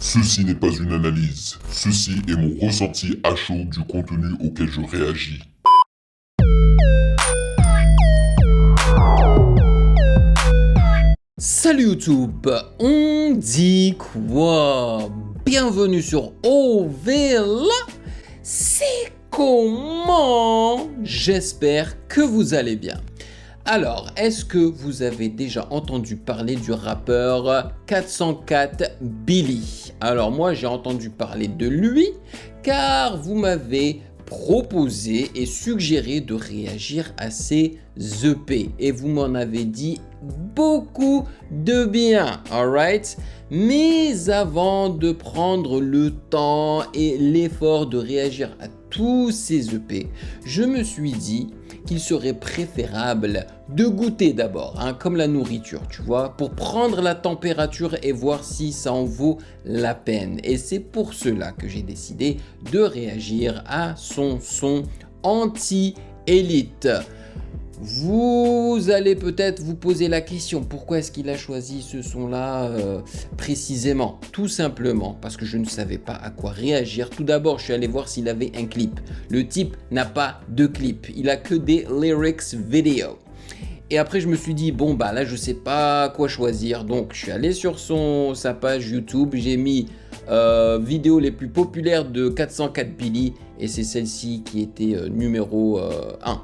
Ceci n'est pas une analyse. Ceci est mon ressenti à chaud du contenu auquel je réagis. Salut YouTube, on dit quoi? Bienvenue sur OVLA. C'est comment? J'espère que vous allez bien. Alors, est-ce que vous avez déjà entendu parler du rappeur 404 Billy? Alors moi, j'ai entendu parler de lui car vous m'avez proposé et suggéré de réagir à ses EP et vous m'en avez dit beaucoup de bien, alright? Mais avant de prendre le temps et l'effort de réagir à tous ces EP, je me suis dit qu'il serait préférable de goûter d'abord, comme la nourriture, tu vois, pour prendre la température et voir si ça en vaut la peine. Et c'est pour cela que j'ai décidé de réagir à son son anti-élite. Vous allez peut-être vous poser la question, pourquoi est-ce qu'il a choisi ce son-là précisément? Tout simplement parce que je ne savais pas à quoi réagir. Tout d'abord, je suis allé voir s'il avait un clip. Le type n'a pas de clip, il a que des lyrics vidéo. Et après, je me suis dit, bon, bah là, je sais pas quoi choisir. Donc, je suis allé sur sa page YouTube, j'ai mis vidéos les plus populaires de 404 Billy et c'est celle-ci qui était numéro 1.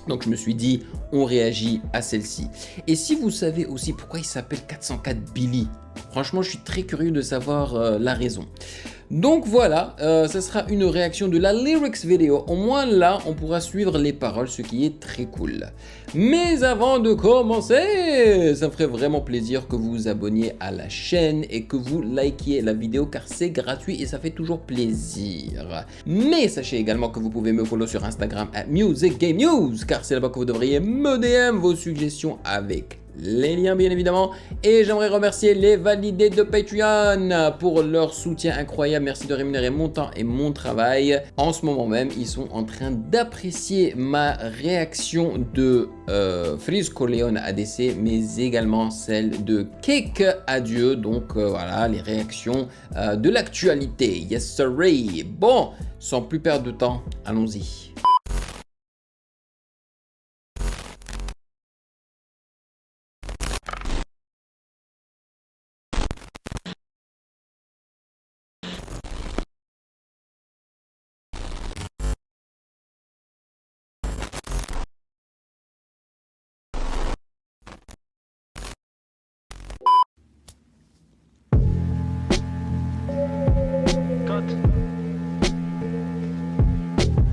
Donc je me suis dit, on réagit à celle-ci. Et si vous savez aussi pourquoi il s'appelle 404 Billy, franchement, je suis très curieux de savoir la raison. Donc voilà, ça sera une réaction de la lyrics vidéo. Au moins là, on pourra suivre les paroles, ce qui est très cool. Mais avant de commencer, ça me ferait vraiment plaisir que vous vous abonniez à la chaîne et que vous likiez la vidéo car c'est gratuit et ça fait toujours plaisir. Mais sachez également que vous pouvez me follow sur Instagram @musicgamenews car c'est là-bas que vous devriez me DM vos suggestions avec les liens bien évidemment. Et j'aimerais remercier les validés de Patreon pour leur soutien incroyable. Merci de rémunérer mon temps et mon travail. En ce moment même, ils sont en train d'apprécier ma réaction de Freeze Corleone ADC, mais également celle de Cake Adieu. Donc voilà, les réactions de l'actualité. Yes sirree. Bon, sans plus perdre de temps, allons-y.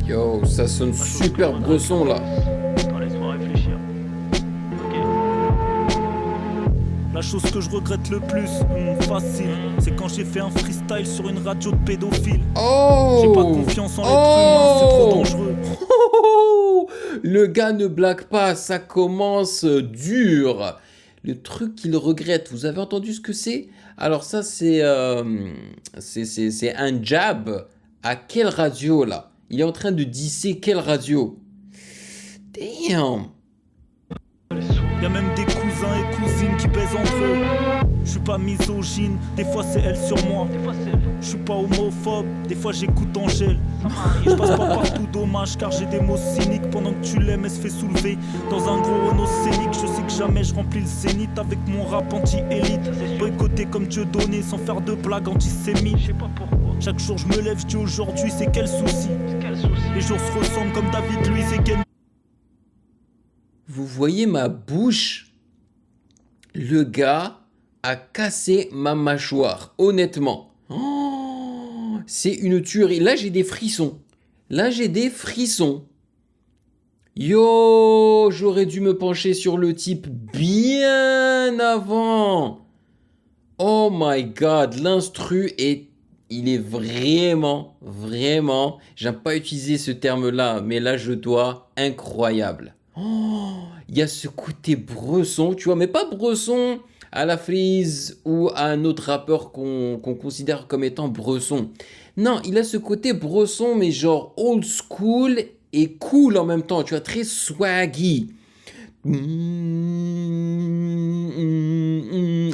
Yo, ça sonne super bresson là. Attends, laisse-moi réfléchir. Ok. La chose que je regrette le plus, facile, c'est quand j'ai fait un freestyle sur une radio de pédophile. Oh! J'ai pas confiance en l'être humain, c'est trop dangereux. Le gars ne blague pas, ça commence dur. Le truc qu'il regrette, vous avez entendu ce que c'est? Alors ça c'est un jab à quelle radio là? Il est en train de disser quelle radio? Damn! Y'a même des cousins et cousines qui baisent entre eux. Je suis pas misogyne, des fois c'est elle sur moi. Je suis pas homophobe, des fois j'écoute Angèle. Je passe pas partout, dommage, car j'ai des mots cyniques. Pendant que tu l'aimes, elle se fait soulever dans un gros Renault scénique. Je sais que jamais je remplis le zénith avec mon rap anti-élite. Boycotté comme Dieu donné, sans faire de blagues antisémites. Je sais pas pourquoi. Chaque jour je me lève, je dis aujourd'hui c'est quel souci. Les jours se ressemblent comme David Luiz et Ken. Vous voyez ma bouche? Le gars a cassé ma mâchoire, honnêtement. Oh, c'est une tuerie. Là, j'ai des frissons. Là, j'ai des frissons. Yo, j'aurais dû me pencher sur le type bien avant. Oh my god, l'instru est... Il est vraiment, j'aime pas utiliser ce terme-là, mais là je dois, incroyable. Oh, il y a ce côté bresson, tu vois, mais pas bresson à la Freeze ou à un autre rappeur qu'on considère comme étant bresson. Non, il a ce côté bresson, mais genre old school et cool en même temps, tu vois, très swaggy.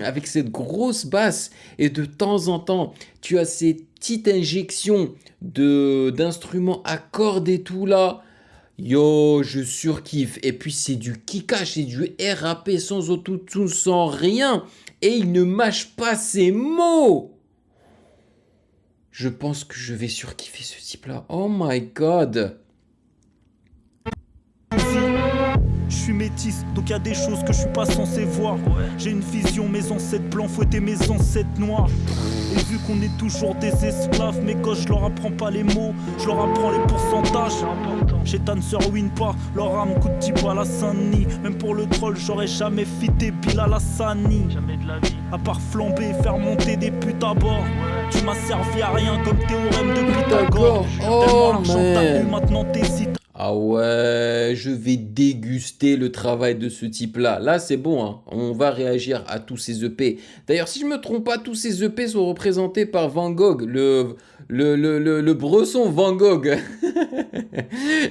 avec cette grosse basse et de temps en temps, tu as ces petites injections d'instruments à cordes et tout là. Yo, je surkiffe. Et puis c'est du kickage, c'est du RAP sans autotune, sans rien. Et il ne mâche pas ses mots. Je pense que je vais surkiffer ce type-là. Oh my god. Je suis métisse, donc y a des choses que je suis pas censé voir. J'ai une vision, mes ancêtres blancs fouettés, mes ancêtres noirs. Et vu qu'on est toujours des esclaves, mes gosses, je leur apprends pas les mots, je leur apprends les pourcentages. Chétan se ruine pas, leur âme coûte 10 balles à Saint-Denis. Même pour le troll, j'aurais jamais fité Bilal Hassani. Jamais de la vie. À part flamber, faire monter des putes à bord. Tu m'as servi à rien comme théorème de Pythagore. Oh man. Maintenant t'hésites. Ah ouais, je vais déguster le travail de ce type-là. Là, c'est bon, hein. On va réagir à tous ces EP. D'ailleurs, si je me trompe pas, tous ces EP sont représentés par Van Gogh, le bresson Van Gogh.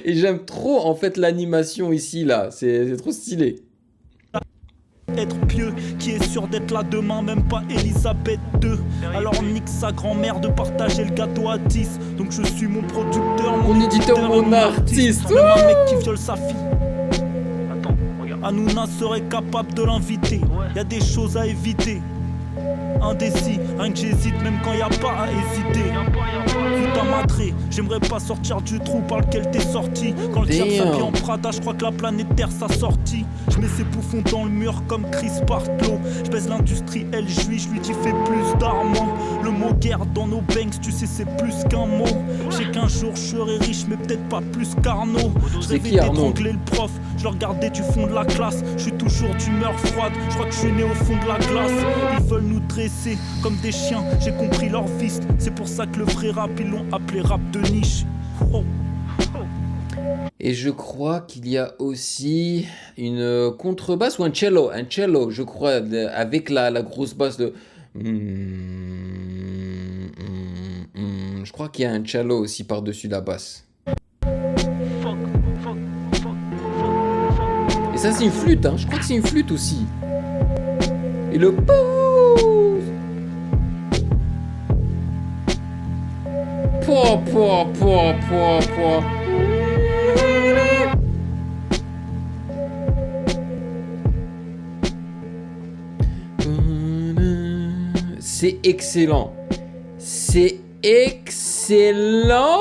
Et j'aime trop, en fait, l'animation ici, là. C'est trop stylé. Être pieux, qui est sûr d'être là demain, même pas Elisabeth II. Alors nique sa grand-mère de partager le gâteau à 10. Donc je suis mon producteur, mon éditeur, mon artiste. Même un mec qui viole sa fille. Attends, regarde. Hanouna serait capable de l'inviter. Y a des choses à éviter. Indécis, rien que j'hésite même quand y a pas à hésiter. Vu ta matrée, j'aimerais pas sortir du trou par lequel t'es sorti. Quand le diable s'habille en Prada, je crois que la planète Terre sa sortie. Je mets ses bouffons dans le mur comme Chris Partlow. Je baise l'industrie, elle jouit, je lui dis fais plus d'armement. Le mot guerre dans nos banks, tu sais c'est plus qu'un mot. J'ai qu'un jour je serai riche mais peut-être pas plus qu'Arnaud. Je rêvais d'étrangler le prof, je le regardais du fond de la classe. Je suis toujours d'humeur froide, je crois que je suis né au fond de la glace. Ils veulent nous dresser comme des chiens, j'ai compris leur vice. C'est pour ça que le vrai rap ils l'ont appelé rap de niche. Oh. Et je crois qu'il y a aussi une contrebasse ou un cello, je crois, avec la grosse basse de... Je crois qu'il y a un cello aussi par-dessus la basse. Et ça c'est une flûte, hein. Je crois que c'est une flûte aussi. Et le pouce. Po. C'est excellent. C'est excellent.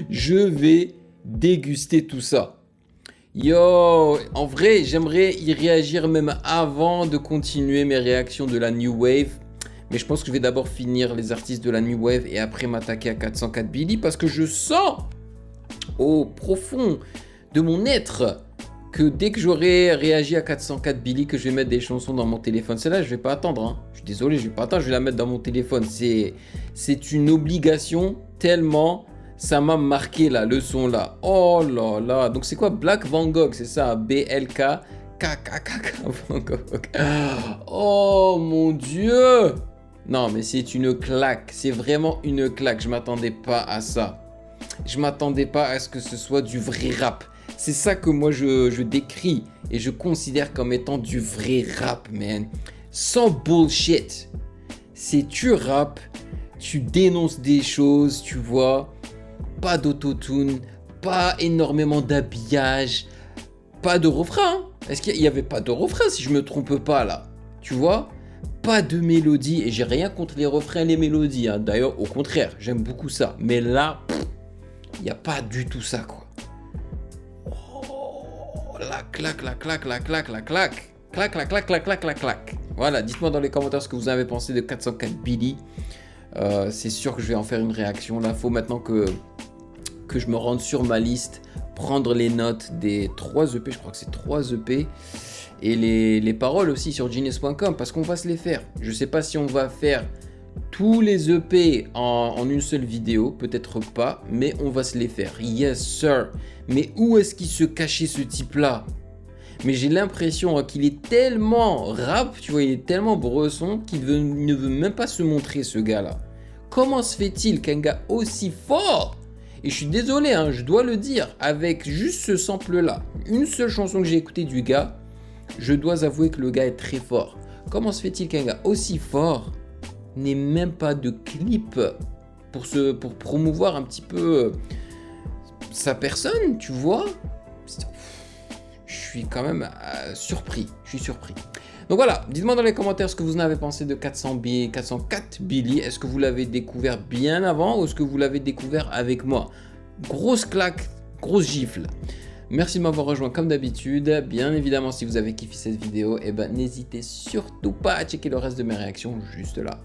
Je vais déguster tout ça. Yo, en vrai, j'aimerais y réagir même avant de continuer mes réactions de la New Wave. Mais je pense que je vais d'abord finir les artistes de la New Wave et après m'attaquer à 404 Billy parce que je sens au profond de mon être que dès que j'aurai réagi à 404 Billy, que je vais mettre des chansons dans mon téléphone. Celle-là, je vais pas attendre. Hein. Je suis désolé, je vais pas attendre, je vais la mettre dans mon téléphone. C'est une obligation tellement ça m'a marqué la leçon là. Oh là là. Donc c'est quoi Black Van Gogh, c'est ça? BLK KKK Van Gogh. Oh mon Dieu. Non mais c'est une claque. C'est vraiment une claque. Je m'attendais pas à ça. Je m'attendais pas à ce que ce soit du vrai rap. C'est ça que moi je décris et je considère comme étant du vrai rap, man. Sans bullshit. C'est tu rap, tu dénonces des choses, tu vois. Pas d'autotune, pas énormément d'habillage, pas de refrain. Est-ce qu'il n'y avait pas de refrain si je me trompe pas là? Tu vois? Pas de mélodie et j'ai rien contre les refrains et les mélodies. Hein. D'ailleurs, au contraire, j'aime beaucoup ça. Mais là, il n'y a pas du tout ça quoi. La claque. Voilà, dites-moi dans les commentaires ce que vous avez pensé de 404 Billy. C'est sûr que je vais en faire une réaction. Là, il faut maintenant que je me rende sur ma liste, prendre les notes des 3 EP, je crois que c'est 3 EP, et les paroles aussi sur genius.com, parce qu'on va se les faire. Je sais pas si on va faire tous les EP en une seule vidéo, peut-être pas, mais on va se les faire. Yes sir. Mais où est-ce qu'il se cachait ce type-là? Mais j'ai l'impression qu'il est tellement rap, tu vois, il est tellement bresson qu'il ne veut même pas se montrer ce gars-là. Comment se fait-il qu'un gars aussi fort, et je suis désolé, hein, je dois le dire, avec juste ce sample-là, une seule chanson que j'ai écoutée du gars, Je dois avouer que le gars est très fort. Comment se fait-il qu'un gars aussi fort n'ait même pas de clip pour promouvoir un petit peu sa personne, tu vois? Je suis quand même surpris. Je suis surpris. Donc voilà, dites-moi dans les commentaires ce que vous en avez pensé de 404 Billy. Est-ce que vous l'avez découvert bien avant ou est-ce que vous l'avez découvert avec moi? Grosse claque, grosse gifle. Merci de m'avoir rejoint comme d'habitude. Bien évidemment, si vous avez kiffé cette vidéo, n'hésitez surtout pas à checker le reste de mes réactions juste là.